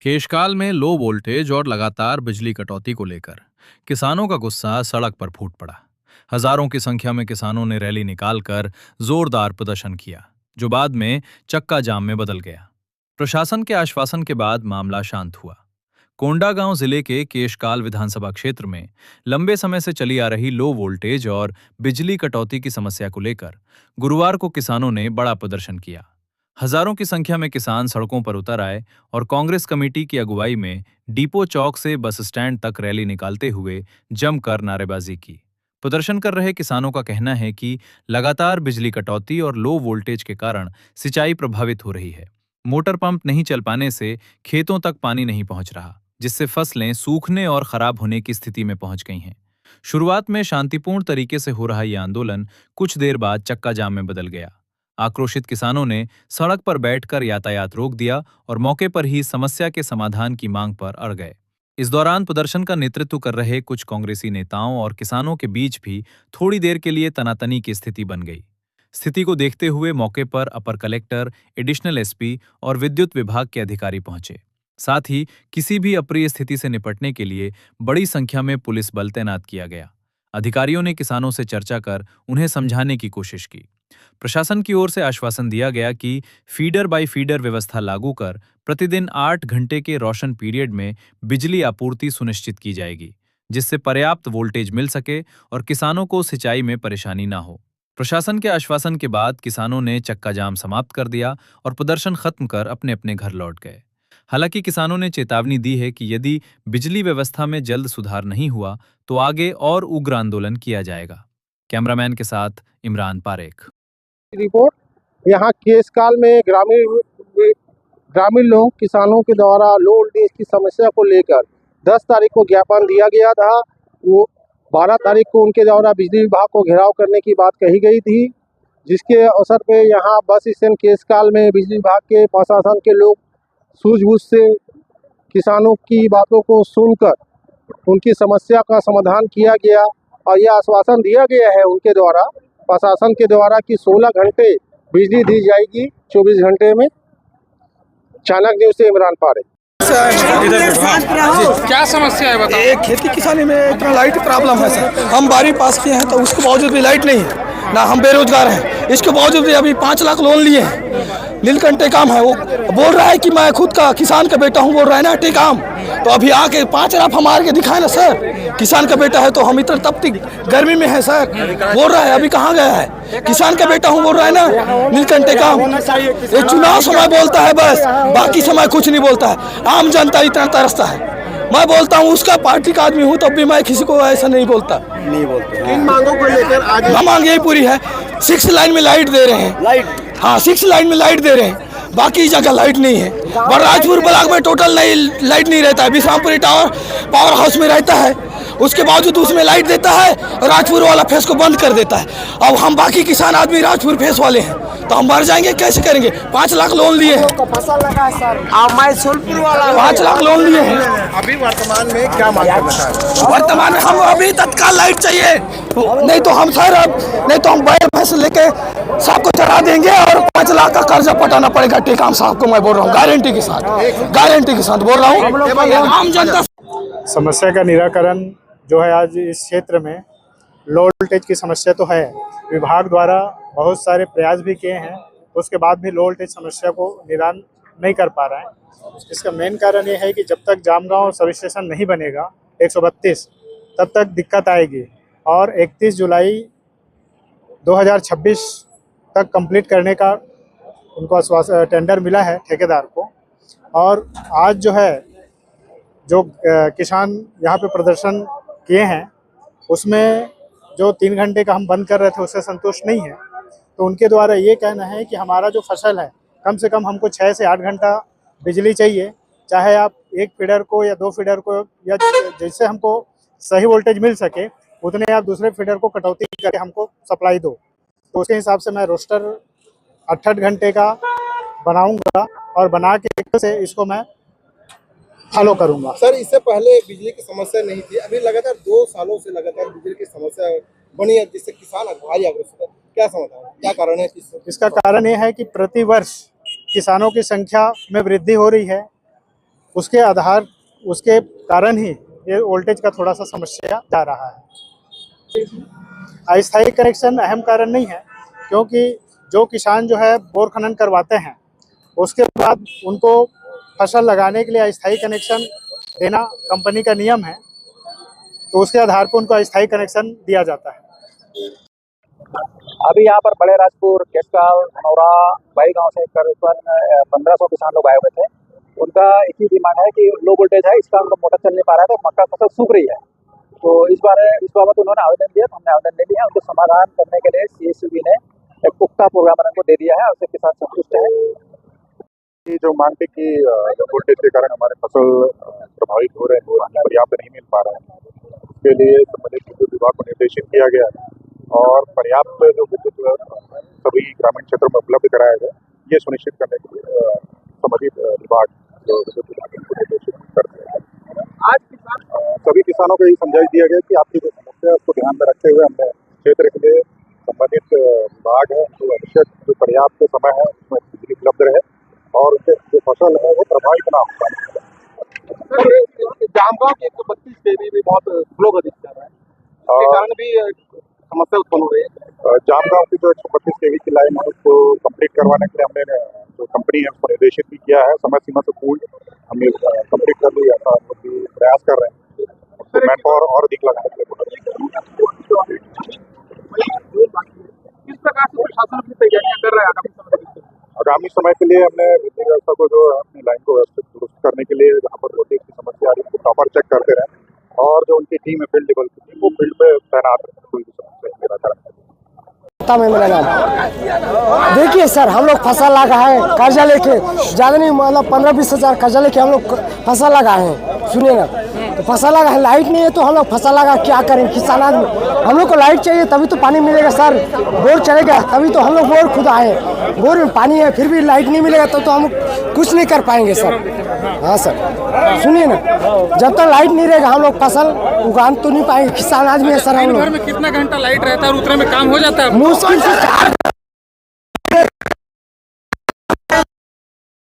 केशकाल में low voltage और लगातार बिजली कटौती को लेकर किसानों का गुस्सा सड़क पर फूट पड़ा। हजारों की संख्या में किसानों ने रैली निकालकर जोरदार प्रदर्शन किया, जो बाद में चक्का जाम में बदल गया। प्रशासन के आश्वासन के बाद मामला शांत हुआ। कोंडागांव जिले के केशकाल विधानसभा क्षेत्र में लंबे समय से चली आ रही लो वोल्टेज और बिजली कटौती की समस्या को लेकर गुरुवार को किसानों ने बड़ा प्रदर्शन किया। हजारों की संख्या में किसान सड़कों पर उतर आए और कांग्रेस कमेटी की अगुवाई में डिपो चौक से बस स्टैंड तक रैली निकालते हुए जमकर नारेबाजी की। प्रदर्शन कर रहे किसानों का कहना है कि लगातार बिजली कटौती और लो वोल्टेज के कारण सिंचाई प्रभावित हो रही है। मोटर पंप नहीं चल पाने से खेतों तक पानी नहीं पहुंच रहा, जिससे फसलें सूखने और खराब होने की स्थिति में पहुंच गई हैं। शुरुआत में शांतिपूर्ण तरीके से हो रहा यह आंदोलन कुछ देर बाद चक्का जाम में बदल गया। आक्रोशित किसानों ने सड़क पर बैठकर यातायात रोक दिया और मौके पर ही समस्या के समाधान की मांग पर अड़ गए। इस दौरान प्रदर्शन का नेतृत्व कर रहे कुछ कांग्रेसी नेताओं और किसानों के बीच भी थोड़ी देर के लिए तनातनी की स्थिति बन गई। स्थिति को देखते हुए मौके पर अपर कलेक्टर, एडिशनल एसपी और विद्युत विभाग के अधिकारी पहुंचे। साथ ही किसी भी अप्रिय स्थिति से निपटने के लिए बड़ी संख्या में पुलिस बल तैनात किया गया। अधिकारियों ने किसानों से चर्चा कर उन्हें समझाने की कोशिश की। प्रशासन की ओर से आश्वासन दिया गया कि फीडर बाय फीडर व्यवस्था लागू कर प्रतिदिन 8 घंटे के रोशन पीरियड में बिजली आपूर्ति सुनिश्चित की जाएगी, जिससे पर्याप्त वोल्टेज मिल सके और किसानों को सिंचाई में परेशानी न हो। प्रशासन के आश्वासन के बाद किसानों ने चक्का जाम समाप्त कर दिया और प्रदर्शन खत्म कर अपने अपने घर लौट गए। हालांकि किसानों ने चेतावनी दी है कि यदि बिजली व्यवस्था में जल्द सुधार नहीं हुआ तो आगे और उग्र आंदोलन किया जाएगा। कैमरामैन के साथ इमरान पारेख। रिपोर्ट। यहाँ केशकाल में ग्रामीण लोग किसानों के द्वारा लो वोल्टेज की समस्या को लेकर 10 तारीख को ज्ञापन दिया गया था। वो 12 तारीख को उनके द्वारा बिजली विभाग को घेराव करने की बात कही गई थी, जिसके अवसर पे यहाँ बस स्टैंड केशकाल में बिजली विभाग के प्रशासन के लोग सूझबूझ से किसानों की बातों को सुनकर उनकी समस्या का समाधान किया गया और यह आश्वासन दिया गया है उनके द्वारा, प्रशासन के द्वारा, कि 16 घंटे बिजली दी जाएगी 24 घंटे में। चाणक्य न्यूज़ से इमरान पारे। क्या समस्या है बताओ? खेती किसानी में इतना लाइट प्रॉब्लम है सर। हम 12 पास किए हैं तो उसके बावजूद भी लाइट नहीं है, ना हम बेरोजगार हैं। इसके बावजूद भी अभी 5 लाख लोन लिए हैं। नीलकंठ काम है, वो बोल रहा है कि मैं खुद का किसान का बेटा हूँ, बोल रहा है ना टेकाम। तो अभी आके 5 लाख हम मार के दिखाए ना सर, किसान का बेटा है तो हम इतना तपती गर्मी में है सर। बोल रहा है अभी कहाँ गया है, किसान का बेटा हूँ बोल रहा है ना नीलकंठ काम। ये चुनाव समय बोलता है बस, बाकी समय कुछ नहीं बोलता है। आम जनता इतना तरसता है। मैं बोलता हूँ उसका पार्टी का आदमी हूँ तब भी मैं किसी को ऐसा नहीं बोलता। इन मांगों को लेकर आज मांग यही पूरी है। 6 लाइन में लाइट दे रहे हैं, हाँ 6 लाइन में लाइट दे रहे हैं, बाकी जगह लाइट नहीं है। बलराजपुर ब्लॉक में टोटल नहीं लाइट नहीं रहता है। विश्रामपुरी टावर पावर हाउस में रहता है, उसके बावजूद उसमें लाइट देता है, राजपुर वाला फेस को बंद कर देता है। अब हम बाकी किसान आदमी राजपुर फेस वाले हैं तो हम मर जाएंगे, कैसे करेंगे? 5 लाख लोन लिए हैं, फसल लगा सर। मैं सोलपुर वाला 5 लाख लोन लिए हैं। अभी वर्तमान में क्या मांग करना चाहते हैं? वर्तमान में हम अभी तत्काल लाइट चाहिए, नहीं तो हम सर अब नहीं तो हम बैल भैंस लेके सबको चढ़ा देंगे और 5 लाख का कर्जा पटाना पड़ेगा टेकाम साहब को। मैं बोल रहा हूँ गारंटी के साथ बोल रहा हूँ। आम जनता समस्या का निराकरण जो है, आज इस क्षेत्र में लो वोल्टेज की समस्या तो है। विभाग द्वारा बहुत सारे प्रयास भी किए हैं, उसके बाद भी लो वोल्टेज समस्या को निदान नहीं कर पा रहा है। इसका मेन कारण ये है कि जब तक जामगांव सब स्टेशन नहीं बनेगा 132, तब तक दिक्कत आएगी। और 31 जुलाई 2026 तक कंप्लीट करने का उनको टेंडर मिला है ठेकेदार को। और आज जो है जो किसान यहाँ पे प्रदर्शन किए हैं, उसमें जो 3 घंटे का हम बंद कर रहे थे उससे संतुष्ट नहीं है। तो उनके द्वारा ये कहना है कि हमारा जो फसल है, कम से कम हमको 6 से 8 घंटा बिजली चाहिए, चाहे आप 1 फीडर को या 2 फीडर को, या जैसे हमको सही वोल्टेज मिल सके उतने आप दूसरे फीडर को कटौती करके हमको सप्लाई दो। तो उसके हिसाब से मैं रोस्टर 68 घंटे का बनाऊंगा और बना के से इसको मैं फॉलो करूंगा। सर, इससे पहले बिजली की समस्या नहीं थी, अभी लगातार 2 सालों से लगातार बिजली की समस्या बनी है, जिससे किसान भारी अग्रसर है। क्या समाधान है, क्या कारण है? इसका कारण यह है कि प्रति वर्ष किसानों की संख्या में वृद्धि हो रही है उसके कारण ही ये वोल्टेज का थोड़ा सा समस्या जा रहा है। अस्थायी कनेक्शन अहम कारण नहीं है, क्योंकि जो किसान जो है बोर खनन करवाते हैं उसके बाद उनको फसल लगाने के लिए अस्थायी कनेक्शन देना कंपनी का नियम है, तो उसके आधार पर उनको अस्थायी कनेक्शन दिया जाता है। अभी यहाँ पर बड़े राजपुर, केसकाल, धनौरा, बाई गांव से करीबन 1500 किसान लोग आए हुए थे। उनका एक ही डिमांड है कि लो वोल्टेज है, इसका उनका मोटर चल नहीं पा रहा है, तो मक्का फसल सूख रही है। तो इस बाबत उन्होंने आवेदन दिया, तो हमने आवेदन ले लिया। उनको समाधान करने के लिए CSCB ने एक पुख्ता प्रोग्राम उनको दे दिया है, उससे किसान संतुष्ट है। जो मांग थी कि वोल्टेज के कारण हमारे फसल प्रभावित हो रहे हैं, वो पर्याप्त नहीं मिल पा रहा है, उसके लिए संबंधित विद्युत विभाग को निर्देशित किया गया है और पर्याप्त जो विद्युत सभी ग्रामीण क्षेत्रों में उपलब्ध कराया जाए, ये सुनिश्चित करने के लिए संबंधित विभाग जो विद्युत विभाग को निर्देशित करते हैं। आज सभी किसानों को यही समझाइश दिया गया कि आपकी जो समस्या है उसको ध्यान में रखते हुए हमने क्षेत्र के लिए संबंधित विभाग है तो आवश्यक जो पर्याप्त समय है उसमें बिजली उपलब्ध रहे और उनके जो फसल है वो प्रभावित ना हो। जामगांव के 132 kV भी बहुत स्लो गति से चल रहा है, इसके कारण भी समस्या उत्पन्न हो रही है। जामगांव की जो 132 kV की लाइन है उसको कंप्लीट करवाने के लिए हमने जो कंपनी है उसको निर्देशित भी किया है, समय सीमा से पूर्ण हमने कंप्लीट कर ली, ऐसा हम लोग भी प्रयास कर रहे हैं। उसको मैन पावर और अधिक लगाने के लिए किस प्रकार से प्रशासन अपनी तैयारियां कर रहा है आगामी समय के लिए हमने बिजली व्यवस्था को जो है अपनी लाइन को व्यवस्थित दुरुस्त करने के लिए जहाँ पर वोल्टेज की समस्या आ रही है उसको प्रॉपर चेक करते रहे और जो उनकी टीम है फील्ड लेवल की टीम वो फील्ड पे तैनात है, कोई भी समस्या निराकरण। मेरा नाम देखिए सर, हम लोग फसल लगाए हैं कर्जा लेके, ज़्यादा नहीं मतलब 15-20 हज़ार कर्जा लेके हम लोग फसल लगाए हैं। सुनिए ना, तो फसल लगा है, लाइट नहीं है तो हम लोग फसल लगा क्या करें किसान आदमी। हम लोग को लाइट चाहिए तभी तो पानी मिलेगा सर, बोर चलेगा तभी तो हम लोग बोर खुद आए, बोर में पानी है फिर भी लाइट नहीं मिलेगा तो हम कुछ नहीं कर पाएंगे सर। हाँ सर सुनिए ना, जब तक लाइट नहीं रहेगा हम लोग फसल उगा तो नहीं पाएंगे, किसान आदमी है सर। हम लोग में कितना घंटा लाइट रहता है और उतने में काम हो जाता है? मुश्किल से 4